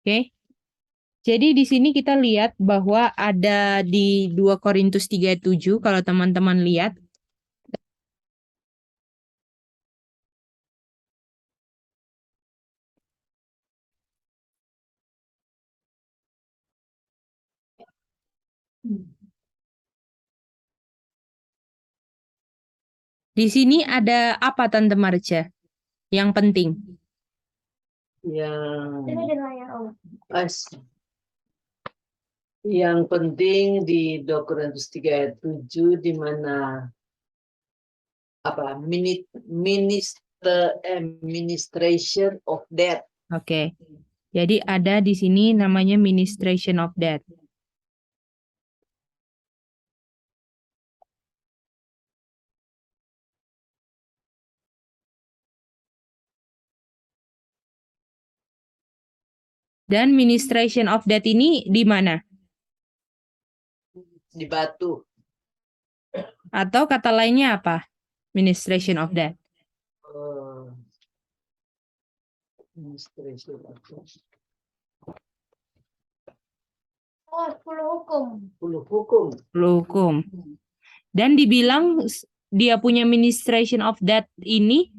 Oke. Jadi di sini kita lihat bahwa ada di 2 Korintus 3:7 kalau teman-teman lihat. Di sini ada apa Tante Marcia yang penting? Yang penting di 2 Korintus 3:7 di mana apa ministration of death. Oke. Jadi ada di sini namanya ministration of death. Dan ministration of death ini di mana? Di batu. Atau kata lainnya apa? Ministration of death. Ministration of death. 10 hukum. 10 hukum. Hukum. Dan dibilang dia punya ministration of death ini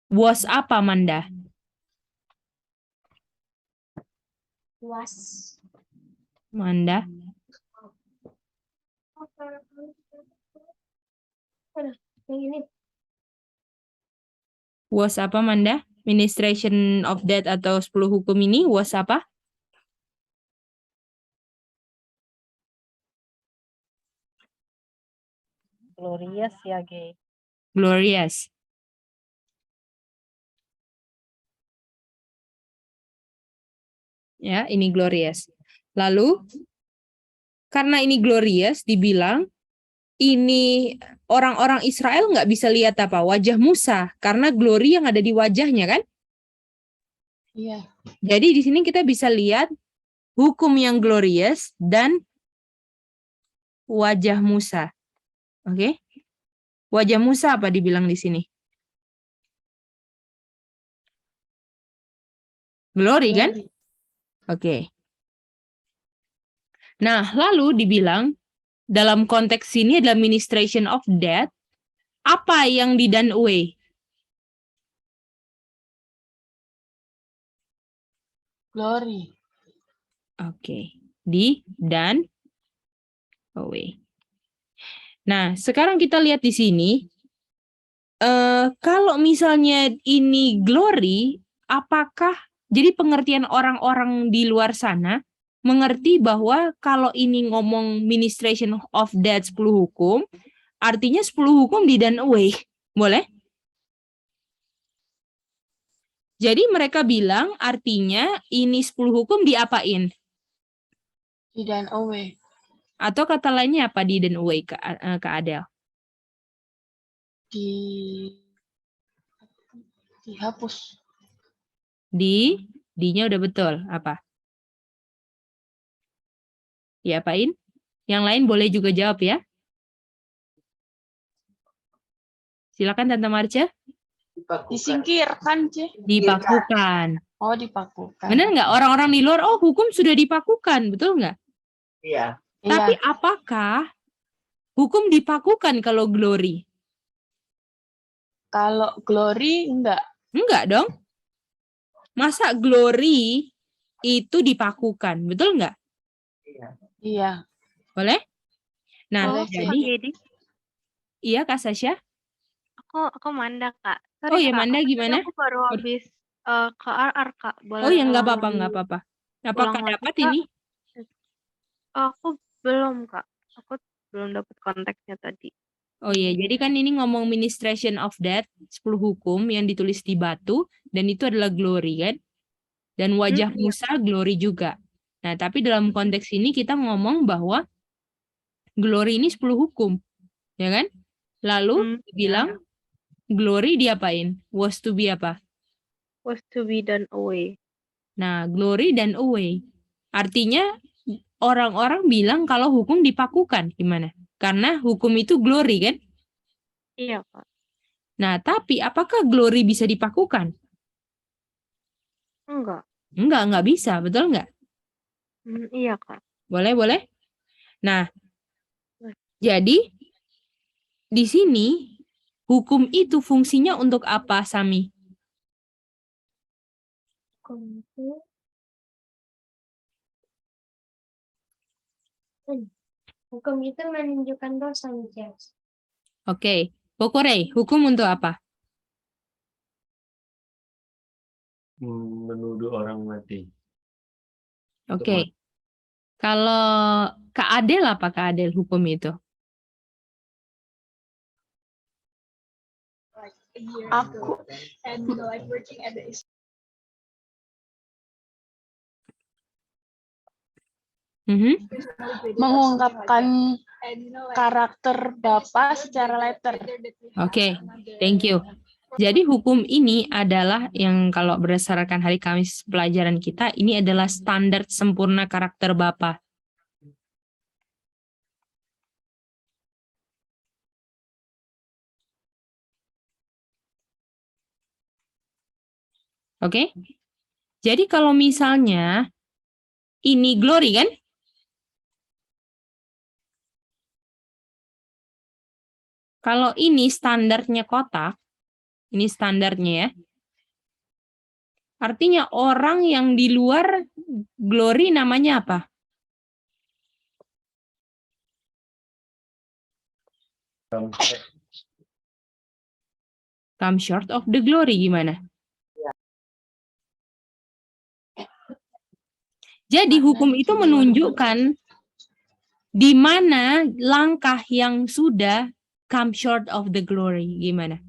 was apa, Manda? Was. Manda? Yang ini. Was apa, Manda? Ministration of death atau 10 hukum ini was apa? Glorious ya, Ge. Glorious. Ya, ini glorious. Lalu, karena ini glorious, dibilang ini orang-orang Israel nggak bisa lihat apa? Wajah Musa, karena glory yang ada di wajahnya, kan? Iya. Jadi di sini kita bisa lihat hukum yang glorious dan wajah Musa. Oke? Wajah Musa apa dibilang di sini? Glory, kan? Oke. Nah, lalu dibilang dalam konteks ini adalah ministration of death, apa yang di done away? Glory. Oke. Di done away. Nah, sekarang kita lihat di sini, kalau misalnya ini glory, apakah jadi pengertian orang-orang di luar sana mengerti bahwa kalau ini ngomong ministration of death 10 hukum, artinya 10 hukum di done away. Boleh? Jadi mereka bilang artinya ini 10 hukum diapain? Di done away. Atau kata lainnya apa di done away ke Adel? Dihapus. D-nya udah betul. Apa? Diapain? Yang lain boleh juga jawab ya. Silakan Tante Marcia. Disingkirkan, Ce. Dipakukan. Oh, dipakukan. Benar nggak? Orang-orang di luar, oh hukum sudah dipakukan. Betul nggak? Iya. Tapi Iya. apakah hukum dipakukan kalau glory? Kalau glory enggak. Enggak dong. Masa glory itu dipakukan? Betul nggak? Iya. Boleh? Nah, Boleh, jadi iya Kak Sasha. Aku Manda, Kak. Oh Sorry, ya Kak. Manda Tadi gimana? aku baru habis ke RR, Kak. Boleh Oh ya nggak tolong apa-apa, nggak apa-apa. Apakah ulang lagi, dapat Kak? ini? Aku belum, Kak. Aku belum dapat konteksnya tadi. Oh iya, jadi kan ini ngomong ministration of death, 10 hukum yang ditulis di batu, dan itu adalah glory kan? Dan wajah Iya. Musa glory juga. Nah, tapi dalam konteks ini kita ngomong bahwa glory ini 10 hukum, ya kan? Lalu dibilang glory diapain? Was to be apa? Was to be done away. Nah, glory dan away. Artinya orang-orang bilang kalau hukum dipakukan, gimana? Karena hukum itu glory kan? Iya, Kak. Nah, tapi apakah glory bisa dipakukan? Enggak. Enggak bisa, betul nggak? Iya, Kak. Boleh. Nah, jadi di sini hukum itu fungsinya untuk apa, Sami? Hukum itu hukum itu menunjukkan dosa, Jess. Oke, Kokore, hukum untuk apa? Menuduh orang mati. Oke. Kalau Kak Adel apa Kak Adel hukum itu? Aku Mhm. mengungkapkan karakter Bapak secara letter. Oke, thank you. Jadi hukum ini adalah yang kalau berdasarkan hari Kamis pelajaran kita, ini adalah standar sempurna karakter Bapak. Oke? Jadi kalau misalnya ini glory kan? Kalau ini standarnya kotak, ini standarnya ya. Artinya orang yang di luar glory namanya apa? Come short of the glory gimana? Jadi hukum itu menunjukkan di mana langkah yang sudah come short of the glory. Gimana?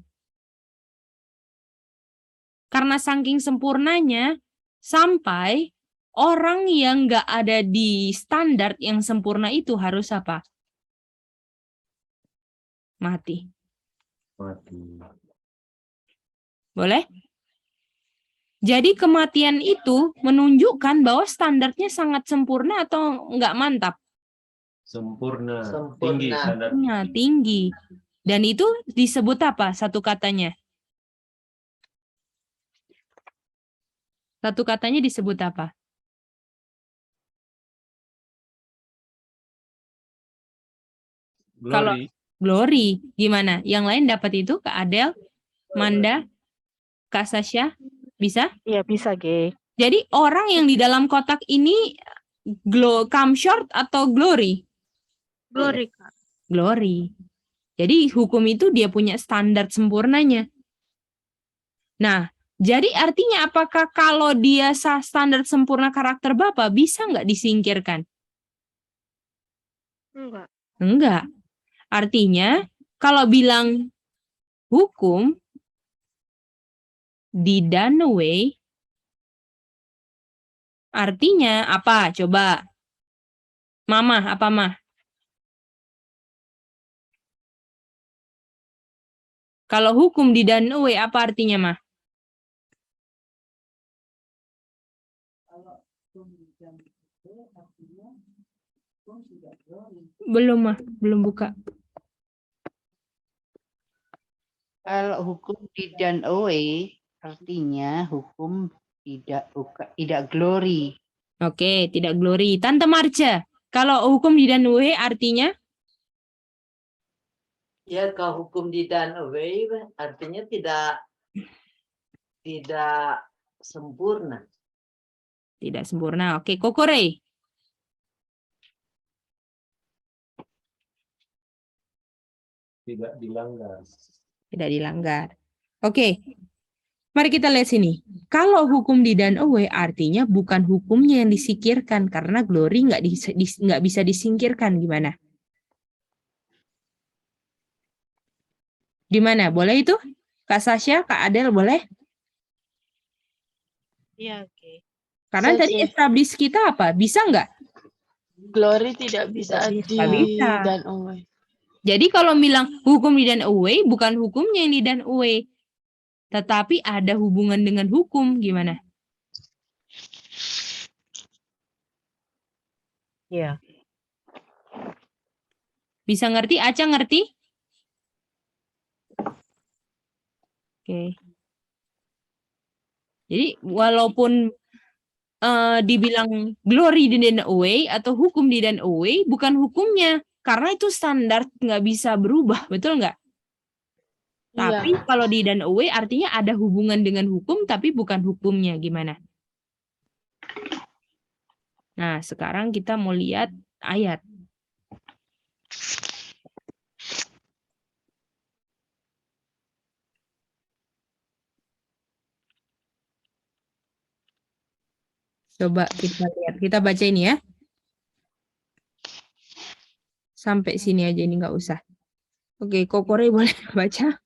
Karena saking sempurnanya, sampai orang yang nggak ada di standar yang sempurna itu harus apa? Mati. Boleh? Jadi kematian itu menunjukkan bahwa standarnya sangat sempurna atau nggak mantap? Sempurna. Sempurna. Tinggi standar. Nah, tinggi. Dan itu disebut apa satu katanya? Satu katanya disebut apa? Kalau Glory. glory, gimana? Yang lain dapat itu? Kak Adel, Manda, Kak Sasha, bisa? Iya, bisa, Ge. Jadi orang yang di dalam kotak ini come short atau glory? Glory, Kak. Glory. Jadi hukum itu dia punya standar sempurnanya. Nah, jadi artinya apakah kalau dia standar sempurna karakter Bapak bisa nggak disingkirkan? Enggak. Enggak. Artinya kalau bilang hukum di done away, artinya apa? Coba. Mama, apa mah? Kalau hukum di done away, apa artinya mah? Belum mah, belum buka. Kalau hukum di done away, artinya hukum tidak glory. Oke, tidak glory. Tante Marcia, kalau hukum di done away artinya? Ya, kalau hukum di done away artinya tidak sempurna. Tidak sempurna. Oke, Kokore. Tidak dilanggar. Tidak dilanggar. Oke, mari kita lihat sini. Kalau hukum di done away artinya bukan hukumnya yang disingkirkan karena glory nggak bisa disingkirkan. Gimana? Gimana? Boleh itu? Kak Sasha, Kak Adel, boleh? Iya, Ge. Karena Bisa tadi sih. establish kita apa? Bisa nggak? Glory tidak bisa Nggak bisa. done away. Jadi kalau bilang hukum di done away, bukan hukumnya yang di done away. Tetapi ada hubungan dengan hukum. Gimana? Iya. Bisa ngerti? Aca ngerti? Oke. Jadi walaupun dibilang glory di done away atau hukum di done away bukan hukumnya, karena itu standar nggak bisa berubah, betul nggak? Tapi Iya. kalau di done away artinya ada hubungan dengan hukum tapi bukan hukumnya, gimana? Nah, sekarang kita mau lihat ayat. Coba kita lihat, kita baca ini ya. Sampai sini aja, ini nggak usah. Oke, Kokore boleh baca?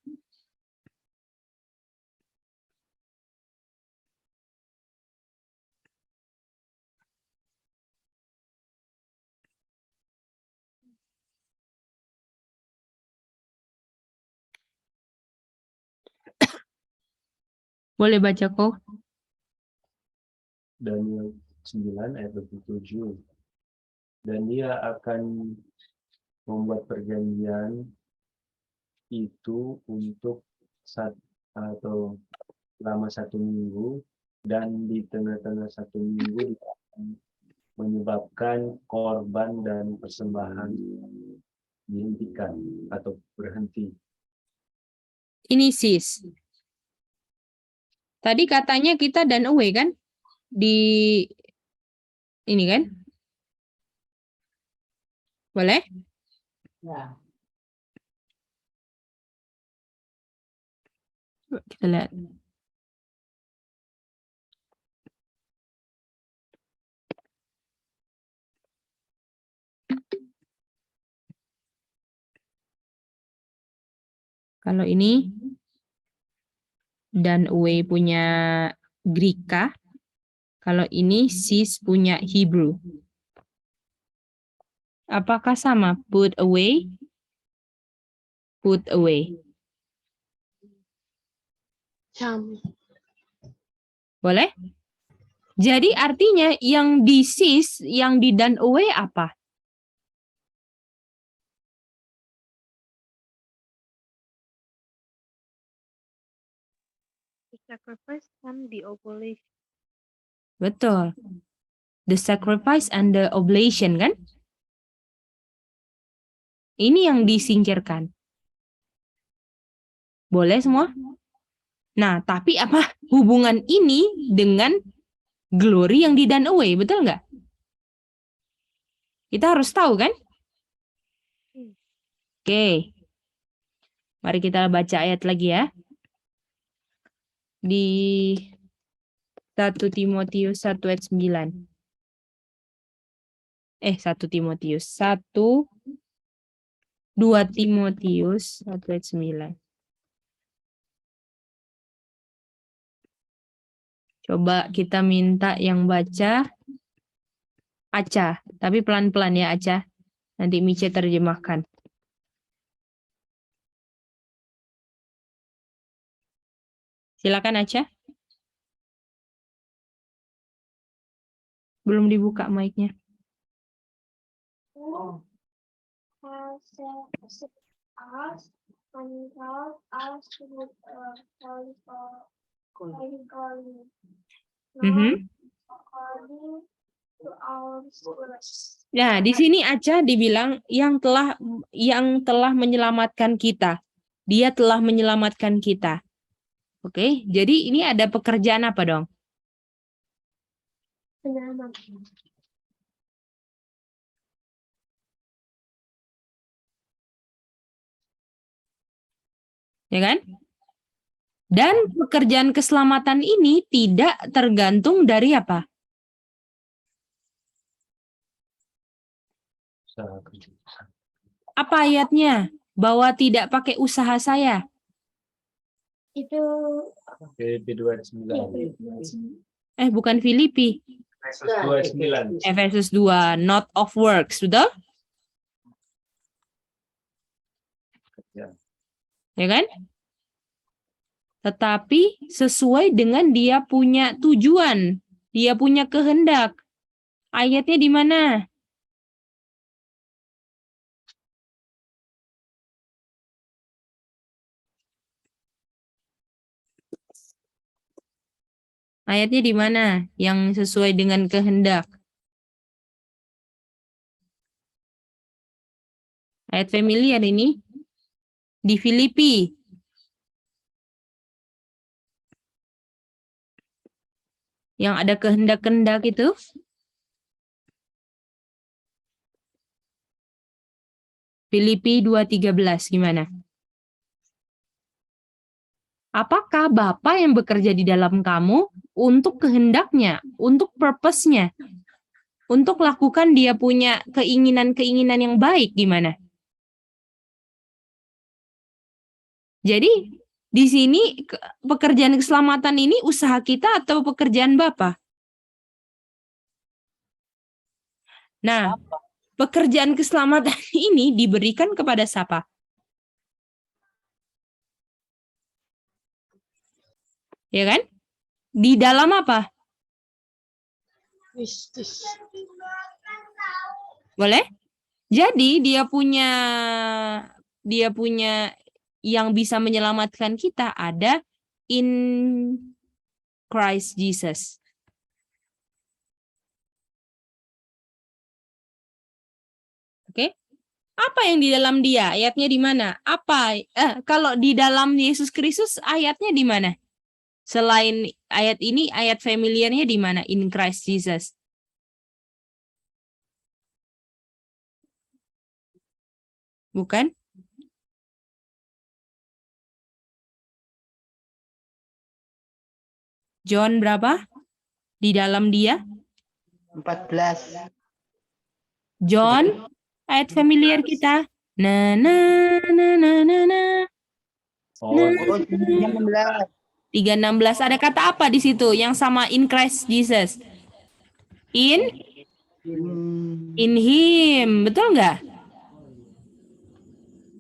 Boleh baca kok? Daniel 9 ayat 27. Dan dia akan membuat perjanjian itu untuk atau selama 1 minggu, dan di tengah-tengah 1 minggu dia akan menyebabkan korban dan persembahan dihentikan atau berhenti. Ini sis. Tadi katanya kita done away kan? Di ini kan? Boleh? Ya. Coba kita lihat. Kalau ini done away punya Greka. Kalau ini sis punya Hebrew. Apakah sama? Put away. Put away. Sama. Boleh? Jadi artinya yang di sis, yang di done away apa? The sacrifice and the oblation. Betul. The sacrifice and the oblation kan? Ini yang disingkirkan. Boleh semua? Nah, tapi apa hubungan ini dengan glory yang di done away, betul nggak? Kita harus tahu kan? Oke. Mari kita baca ayat lagi ya. Di 1 Timotius 1 ayat 9. 1 Timotius 1 2 Timotius 1 ayat 9. Coba kita minta yang baca Aca, tapi pelan-pelan ya Aca. Nanti Mice terjemahkan. Silakan Aca. Belum dibuka mic-nya. Nah, di sini Aca dibilang yang telah menyelamatkan kita. Dia telah menyelamatkan kita. Oke, jadi ini ada pekerjaan apa dong? Penyelamatan. Ya kan? Dan pekerjaan keselamatan ini tidak tergantung dari apa? Apa ayatnya? Bahwa tidak pakai usaha saya. Itu Filipi 2 ayat 9. Bukan Filipi. Efesus 2 ayat 9. Efesus 2, not of works, betul? Ya kan? Tetapi sesuai dengan dia punya tujuan, dia punya kehendak. Ayatnya di mana? Ayatnya di mana yang sesuai dengan kehendak? Ayat familiar ini di Filipi. Yang ada kehendak-kehendak itu. Filipi 2:13 gimana? Apakah Bapa yang bekerja di dalam kamu untuk kehendaknya, untuk purpose-nya, untuk lakukan dia punya keinginan-keinginan yang baik gimana? Jadi di sini pekerjaan keselamatan ini usaha kita atau pekerjaan Bapa? Nah, pekerjaan keselamatan ini diberikan kepada siapa? Ya kan? Di dalam apa? Kristus. Boleh? Jadi dia punya yang bisa menyelamatkan kita ada in Christ Jesus. Oke? Apa yang di dalam dia? Ayatnya di mana? Kalau di dalam Yesus Kristus ayatnya di mana? Selain ayat ini, ayat familiarnya di mana? In Christ Jesus. Bukan? John berapa? Di dalam dia? 14. John, ayat familiar kita. Na na na na na na. Oh, Oh, 16. 3:16 ada kata apa di situ yang sama in Christ Jesus? In him, betul nggak?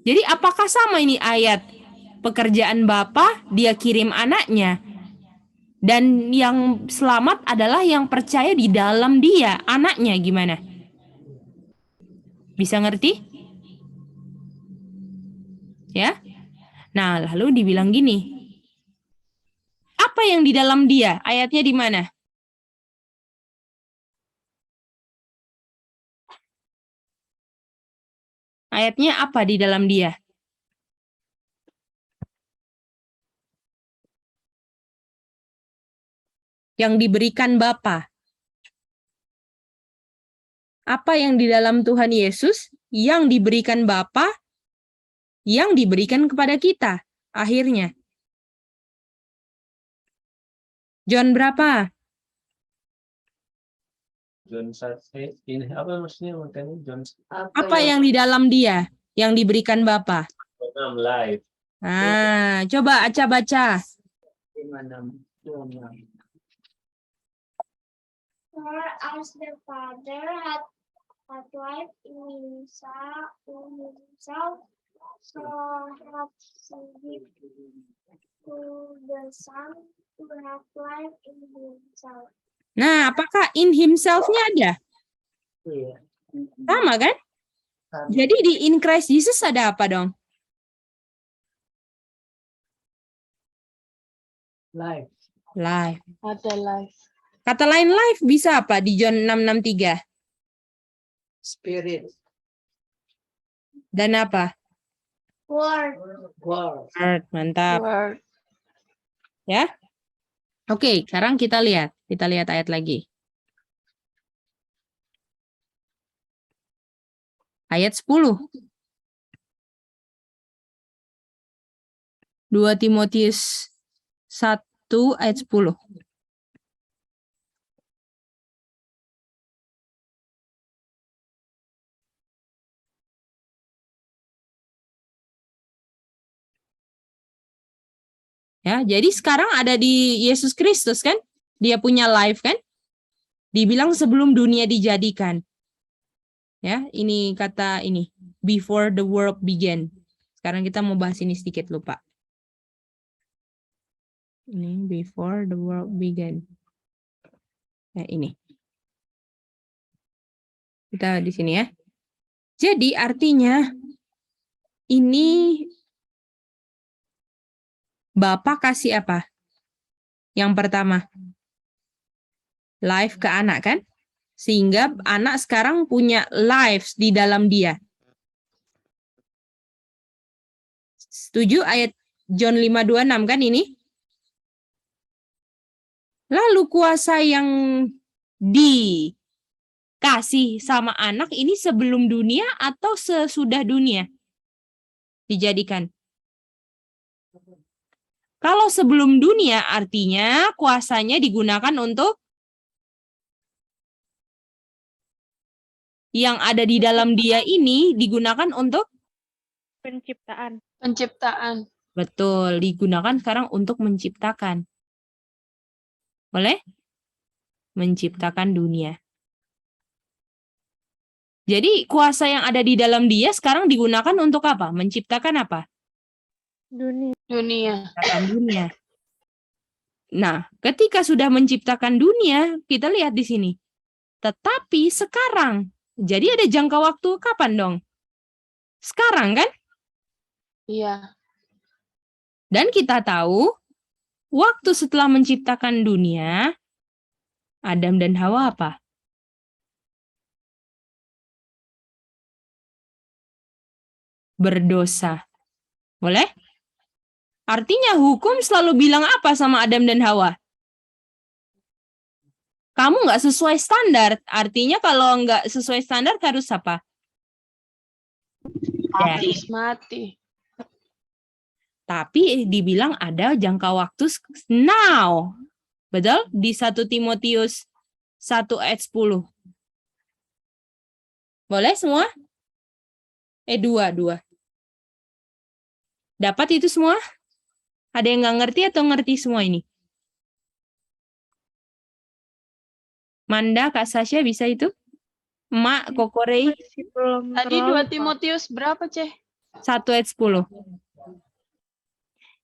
Jadi apakah sama ini ayat pekerjaan Bapa, dia kirim anaknya. Dan yang selamat adalah yang percaya di dalam dia, anaknya gimana? Bisa ngerti? Ya? Nah, lalu dibilang gini. Apa yang di dalam dia? Ayatnya di mana? Ayatnya apa di dalam dia? Yang diberikan Bapa. Apa yang di dalam Tuhan Yesus yang diberikan Bapa yang diberikan kepada kita akhirnya. John berapa? John 1, ini apa maksudnya makanya John Apa yang di dalam dia yang diberikan Bapa? 6 live. Ah, coba Aca baca. For as the Father had life in himself, so hath he given to the Son to have life in himself. Nah, apakah in himself-nya ada? Iya. Sama kan? Jadi di in Christ Jesus ada apa dong? Life. Life. Ada life. Kata lain life bisa apa di John 6:63? Spirit. Dan apa? Word. Word. Word, mantap. Word. Ya. Oke, sekarang kita lihat. Kita lihat ayat lagi. Ayat 10. 2 Timotius 1 ayat 10. Ya, jadi sekarang ada di Yesus Kristus kan? Dia punya life kan? Dibilang sebelum dunia dijadikan. Ya, ini kata ini, before the world began. Sekarang kita mau bahas ini sedikit, lupa. Ini before the world began. Ya, ini. Kita di sini ya. Jadi artinya ini Bapak kasih apa? Yang pertama, Life ke anak kan? Sehingga anak sekarang punya lives di dalam dia. Setuju ayat John 5:26 kan ini? Lalu kuasa yang dikasih sama anak ini sebelum dunia atau sesudah dunia dijadikan? Kalau sebelum dunia artinya kuasanya digunakan untuk yang ada di dalam dia ini digunakan untuk Penciptaan. Penciptaan. betul, digunakan sekarang untuk menciptakan. Boleh? Menciptakan dunia. Jadi kuasa yang ada di dalam dia sekarang digunakan untuk apa? Menciptakan apa? Dunia. Dunia. Menciptakan dunia. Nah, ketika sudah menciptakan dunia, kita lihat di sini. Tetapi sekarang, jadi ada jangka waktu kapan dong? Sekarang kan? Iya. Dan kita tahu, waktu setelah menciptakan dunia, Adam dan Hawa apa? Berdosa. Boleh? Artinya hukum selalu bilang apa sama Adam dan Hawa? Kamu nggak sesuai standar. Artinya kalau nggak sesuai standar harus apa? Harus mati. Tapi dibilang ada jangka waktu now. Betul? Di 1 Timotius 1 ayat 10. Boleh semua? 2. Dapat itu semua? Ada yang nggak ngerti atau ngerti semua ini? Manda, Kak Sasha bisa itu? Mak, Kokorei, Masih belum Tadi terlalu, 2 Kak. Timotius berapa, Ceh? 1 ayat 10.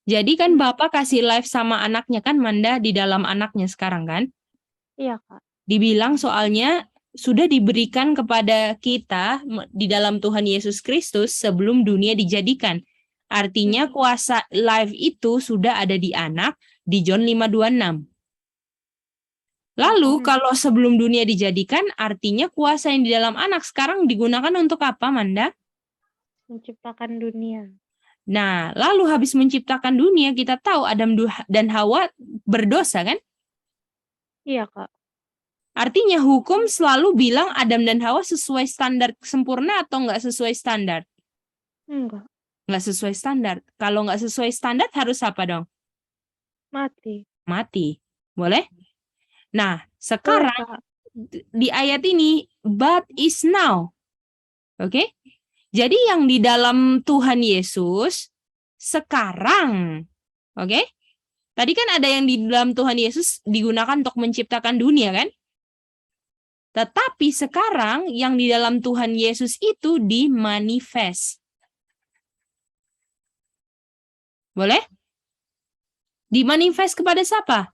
Jadi kan Bapak kasih live sama anaknya kan, Manda, di dalam anaknya sekarang kan? Iya, Kak. Dibilang soalnya sudah diberikan kepada kita di dalam Tuhan Yesus Kristus sebelum dunia dijadikan. Artinya kuasa live itu sudah ada di anak di John 5:26. Lalu kalau sebelum dunia dijadikan artinya kuasa yang di dalam anak sekarang digunakan untuk apa, Manda? Menciptakan dunia. Nah, lalu habis menciptakan dunia kita tahu Adam dan Hawa berdosa kan? Iya, Kak. Artinya hukum selalu bilang Adam dan Hawa sesuai standar sempurna atau nggak sesuai standar? Enggak. Nggak sesuai standar. Kalau nggak sesuai standar harus apa dong? Mati. Mati. Boleh? Nah, Boleh, sekarang Kak. di ayat ini, but is now. Oke? Jadi yang di dalam Tuhan Yesus sekarang. Oke? Tadi kan ada yang di dalam Tuhan Yesus digunakan untuk menciptakan dunia kan? Tetapi sekarang yang di dalam Tuhan Yesus itu dimanifest. Boleh? Dimanifest kepada siapa?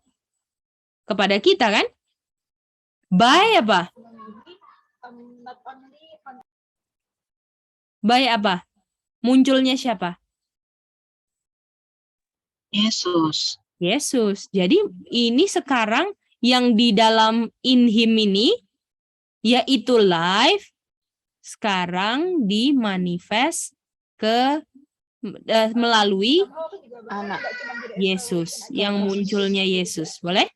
Kepada kita kan? By apa? By apa? Munculnya siapa? Yesus. Yesus. Jadi ini sekarang yang di dalam in him ini, yaitu life, sekarang dimanifest melalui Anak. Yesus, yang munculnya Yesus. Boleh?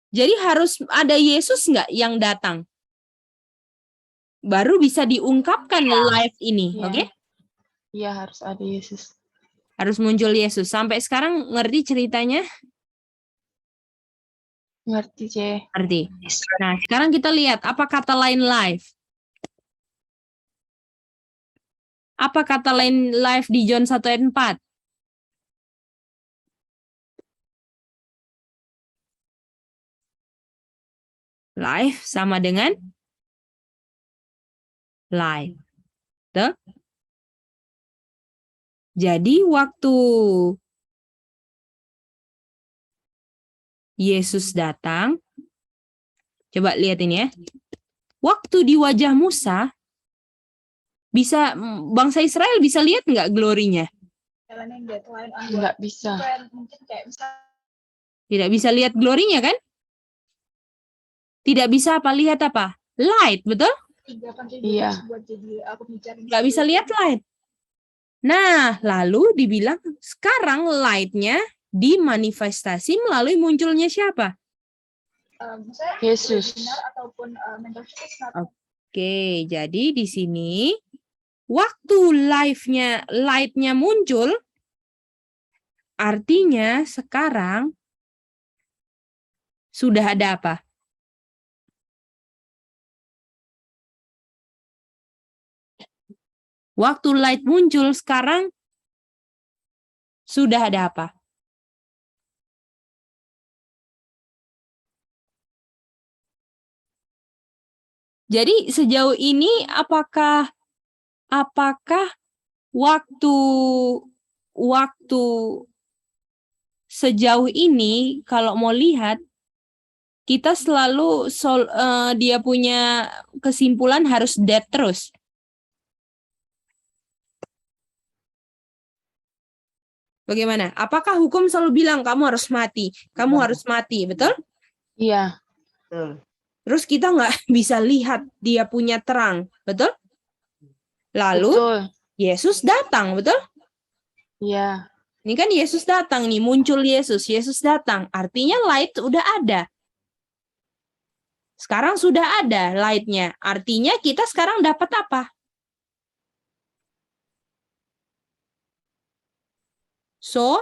Jadi harus ada Yesus nggak yang datang? Baru bisa diungkapkan live ini, Iya. oke? Iya, harus ada Yesus. Harus muncul Yesus. Sampai sekarang ngerti ceritanya? Ngerti, Ceh. Ngerti. Nah, sekarang kita lihat apa kata lain live. Apa kata lain live di John 1 ayat 4? Live sama dengan live. Tuh. Jadi waktu Yesus datang, coba lihat ini ya. Waktu di wajah Musa, bisa bangsa Israel bisa lihat nggak glorinya? Nggak bisa. Tidak bisa lihat glory-nya kan? Tidak bisa apa lihat apa? Light, betul? Iya. Nggak bisa lihat light. Nah, lalu dibilang sekarang light-nya dimanifestasi melalui munculnya siapa? Yesus. Oke, jadi di sini waktu light-nya muncul, artinya sekarang sudah ada apa? Waktu light muncul sekarang sudah ada apa? Jadi sejauh ini apakah waktu sejauh ini kalau mau lihat kita selalu dia punya kesimpulan harus dead terus. Bagaimana? Apakah hukum selalu bilang kamu harus mati, betul? Iya. Betul. Terus kita nggak bisa lihat dia punya terang, betul? Lalu Betul. Yesus datang, betul? Iya. Ini kan Yesus datang nih, muncul Yesus datang. Artinya light udah ada. Sekarang sudah ada light-nya. Artinya kita sekarang dapat apa? So,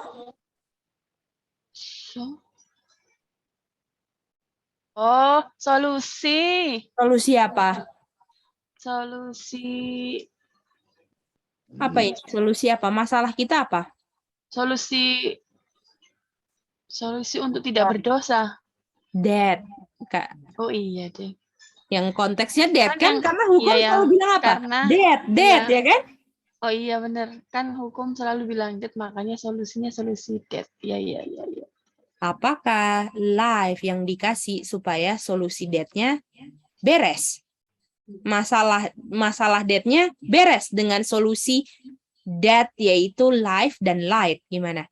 Oh, solusi. solusi apa? Solusi. Apa ini? Solusi apa? Masalah kita apa? Solusi untuk tidak berdosa. Dead. Kak. Oh iya deh. Yang konteksnya dead Kan kan? yang- Karena hukum iya, selalu bilang apa? karena- Dead, iya. ya kan? Oh iya benar. Kan hukum selalu bilang death, makanya solusinya solusi death. Iya. Apakah life yang dikasih supaya solusi death-nya beres? Masalah death-nya beres dengan solusi death yaitu life dan light. Gimana?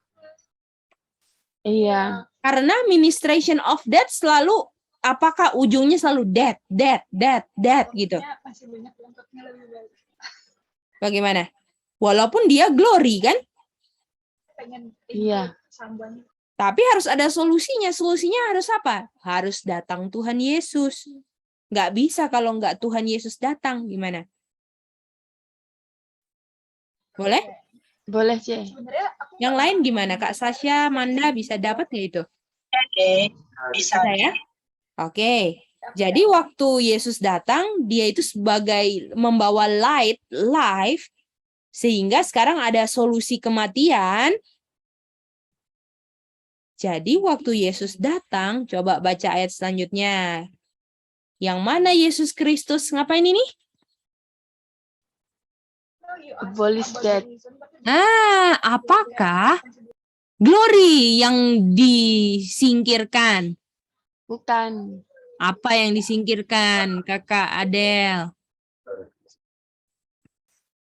Iya. Karena ministration of death selalu apakah ujungnya selalu death gitu. Bagaimana? Walaupun dia glory kan? Iya. Tapi harus ada solusinya. Solusinya harus apa? Harus datang Tuhan Yesus. Nggak bisa kalau nggak Tuhan Yesus datang. Gimana? Boleh? Boleh, C. Yang lain gimana? Kak Sasha, Manda bisa dapat nggak itu? Bisa. Bisa ya? Oke. Jadi waktu Yesus datang, dia itu sebagai membawa life, sehingga sekarang ada solusi kematian. Jadi waktu Yesus datang, coba baca ayat selanjutnya. Yang mana Yesus Kristus ngapain ini? Abolish death. Nah, apakah glory yang disingkirkan? Bukan. Apa yang disingkirkan, Kakak Adel?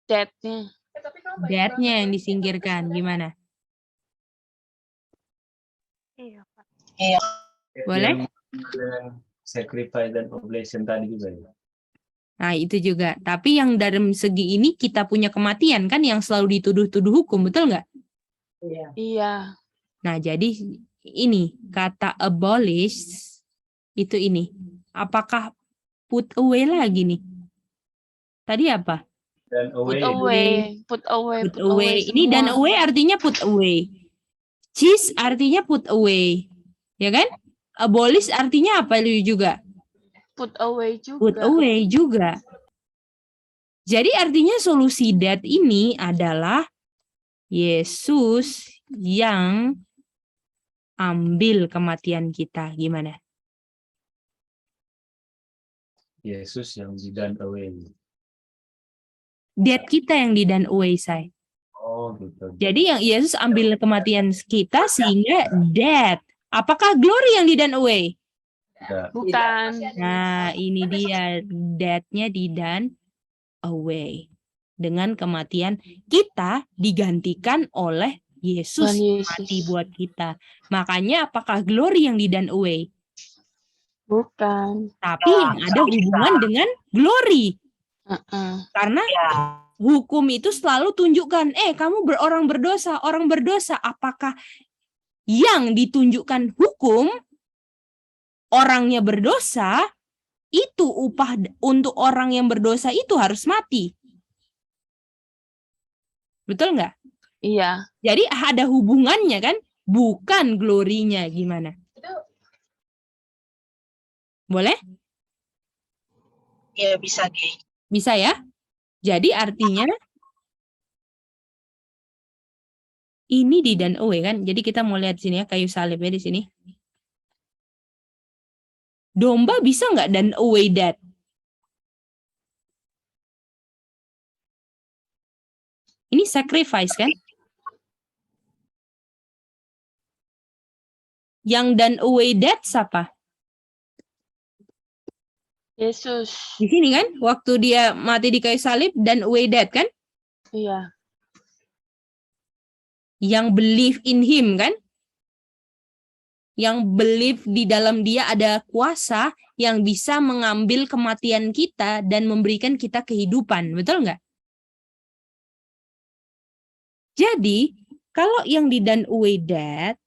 Death-nya. Death-nya yang disingkirkan. Gimana? Iya, Pak. Boleh? Dengan sacrifice dan oblation tadi juga ya. Nah, itu juga. Tapi yang dalam segi ini kita punya kematian kan yang selalu dituduh-tuduh hukum, betul nggak? Iya. Nah, jadi ini kata abolish itu ini. Apakah put away lagi nih? Tadi apa? Dan Put away. away. Put away. Ini dan semua. away artinya put away. Cheese artinya put away. Ya kan? Abolish artinya apa juga? Put away juga. Put away juga. Jadi artinya solusi death ini adalah Yesus yang ambil kematian kita. Gimana? Yesus yang di done away. Death kita yang di done away, say. Oh gitu. Jadi yang Yesus ambil kematian kita sehingga death. Apakah glory yang di done away? Tidak. Bukan. Nah, ini dia death-nya di done away. Dengan kematian kita digantikan oleh Yesus Tuhan Yesus. mati buat kita. Makanya apakah glory yang di done away? Bukan. Tapi yang ada hubungan dengan glory. Karena hukum itu selalu tunjukkan, kamu orang berdosa, apakah yang ditunjukkan hukum orangnya berdosa, itu upah untuk orang yang berdosa itu harus mati. Betul nggak? Iya. Jadi ada hubungannya kan, bukan glorinya gimana? Boleh? Iya, bisa, G. Bisa ya? Jadi artinya ini di done away kan? Jadi kita mau lihat sini ya, kayu salibnya di sini. Domba bisa nggak done away that? Ini sacrifice kan? Yang done away that siapa? Yesus. Di sini kan? Waktu dia mati di kayu salib, done away that kan? Iya. Yang believe in him kan? Yang believe di dalam dia ada kuasa yang bisa mengambil kematian kita dan memberikan kita kehidupan. Betul nggak? Jadi, kalau yang di done away that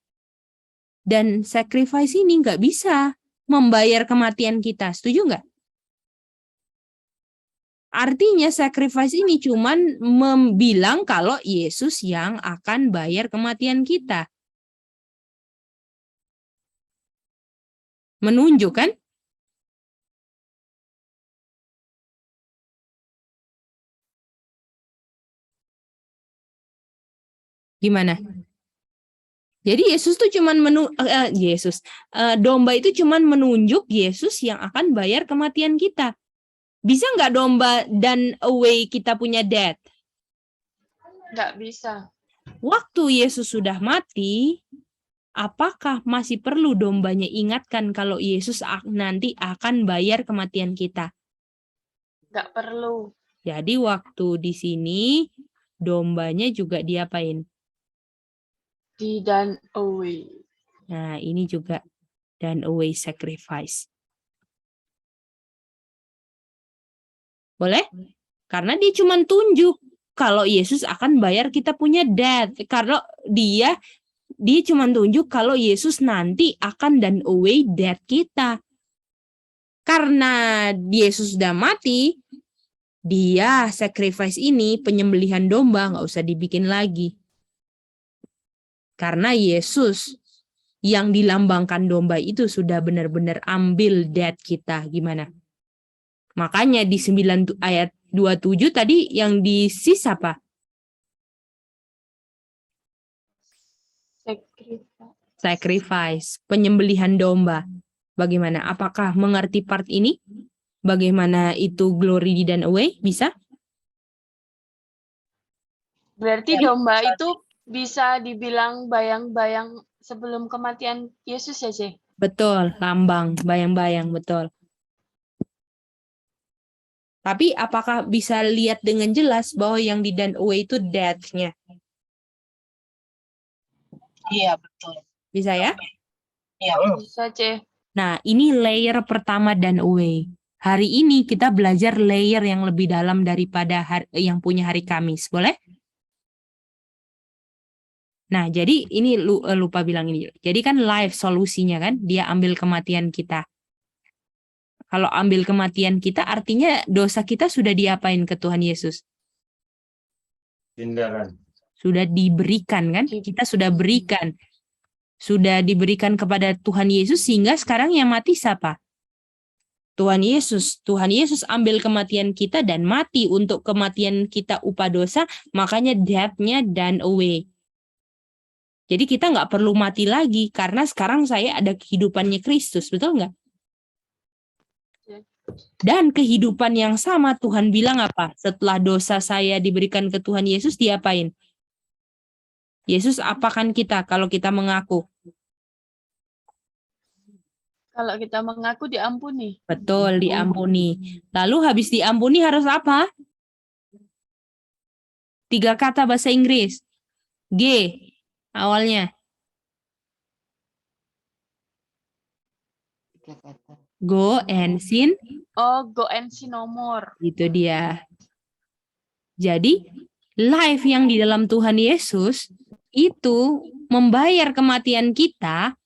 dan sacrifice ini nggak bisa membayar kematian kita. Setuju nggak? Artinya sacrifice ini cuman membilang kalau Yesus yang akan bayar kematian kita. Menunjuk kan? Gimana? Jadi Yesus tuh cuman domba itu cuman menunjuk Yesus yang akan bayar kematian kita. Bisa nggak domba done away kita punya death? Nggak bisa. Waktu Yesus sudah mati, apakah masih perlu dombanya ingatkan kalau Yesus nanti akan bayar kematian kita? Nggak perlu. Jadi waktu di sini dombanya juga diapain? Di done away. Nah, ini juga done away sacrifice. Boleh? Karena dia cuma tunjuk kalau Yesus akan bayar kita punya debt. Kalau dia cuma tunjuk kalau Yesus nanti akan done away debt kita. Karena Yesus sudah mati, dia sacrifice ini, penyembelihan domba, nggak usah dibikin lagi. Karena Yesus yang dilambangkan domba itu sudah benar-benar ambil debt kita. Gimana? Makanya di 9 ayat 27 tadi yang disisa apa? Sacrifice, penyembelihan domba. Bagaimana? Apakah mengerti part ini? Bagaimana itu glory di done away? Bisa? Berarti domba itu bisa dibilang bayang-bayang sebelum kematian Yesus ya, Cek? Betul, lambang, bayang-bayang, betul. Tapi apakah bisa lihat dengan jelas bahwa yang di done away itu death-nya? Iya, betul. Bisa ya? Iya. Bisa, Cek. Nah, ini layer pertama done away. Hari ini kita belajar layer yang lebih dalam daripada yang punya hari Kamis. Boleh? Nah, jadi ini lupa bilang ini. Jadi kan life solusinya kan, dia ambil kematian kita. Kalau ambil kematian kita, artinya dosa kita sudah diapain ke Tuhan Yesus? Tindakan. Sudah diberikan kan? Kita sudah berikan. Sudah diberikan kepada Tuhan Yesus sehingga sekarang yang mati siapa? Tuhan Yesus. Tuhan Yesus ambil kematian kita dan mati untuk kematian kita upah dosa, makanya death-nya done away. Jadi kita nggak perlu mati lagi karena sekarang saya ada kehidupannya Kristus, betul nggak? Dan kehidupan yang sama Tuhan bilang apa? Setelah dosa saya diberikan ke Tuhan Yesus, diapain? Yesus apakan kita kalau kita mengaku? Kalau kita mengaku diampuni. Betul, diampuni. Lalu habis diampuni harus apa? 3 kata bahasa Inggris. G. Awalnya. Tiga kata. Go and sin. Oh, go and see nomor. Itu dia. Jadi, life yang di dalam Tuhan Yesus itu membayar kematian kita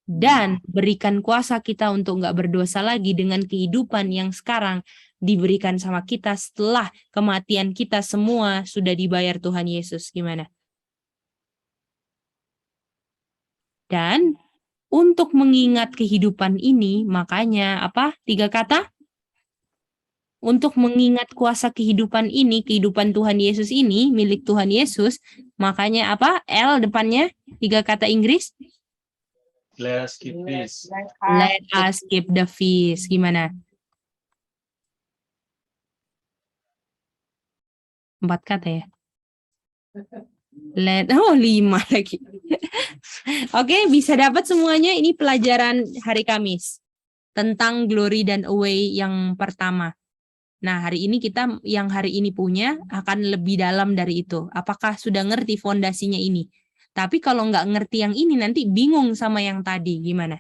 dan berikan kuasa kita untuk nggak berdosa lagi dengan kehidupan yang sekarang diberikan sama kita setelah kematian kita semua sudah dibayar Tuhan Yesus. Gimana? Dan untuk mengingat kehidupan ini, makanya apa? 3 kata? Untuk mengingat kuasa kehidupan ini, kehidupan Tuhan Yesus ini, milik Tuhan Yesus, makanya apa? L depannya, 3 kata Inggris? Let us keep this. Let us keep the feast. Gimana? 4 kata ya? 5 lagi. Oke, bisa dapat semuanya. Ini pelajaran hari Kamis tentang glory dan away yang pertama. Nah, hari ini kita yang hari ini punya akan lebih dalam dari itu. Apakah sudah ngerti fondasinya ini? Tapi kalau nggak ngerti yang ini, nanti bingung sama yang tadi. Gimana?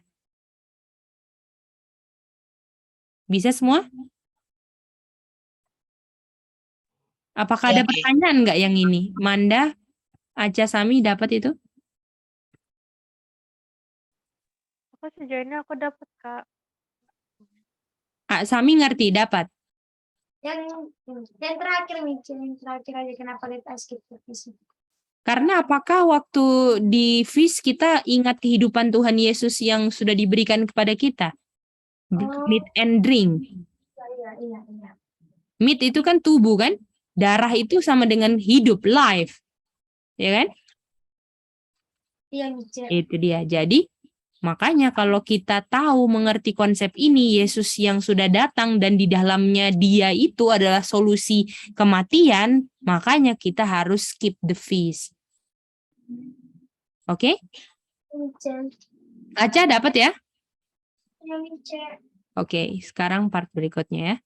Bisa semua? Apakah ada Oke. pertanyaan nggak yang ini? Manda, Aca, Sami dapat itu? Aku sejauh ini aku dapat, Kak. Sami ngerti, dapat. Yang terakhir nih, yang terakhir aja kenapa let us keep the feast. Karena apakah waktu di feast kita ingat kehidupan Tuhan Yesus yang sudah diberikan kepada kita? Meat and drink. Iya. Meat itu kan tubuh kan? Darah itu sama dengan hidup, life. Ya kan? Iya, Mice. Itu dia. Jadi, makanya kalau kita tahu mengerti konsep ini, Yesus yang sudah datang dan di dalamnya dia itu adalah solusi kematian, makanya kita harus keep the feast. Oke? Mice. Aca dapat ya? Iya, Mice. Oke, sekarang part berikutnya ya.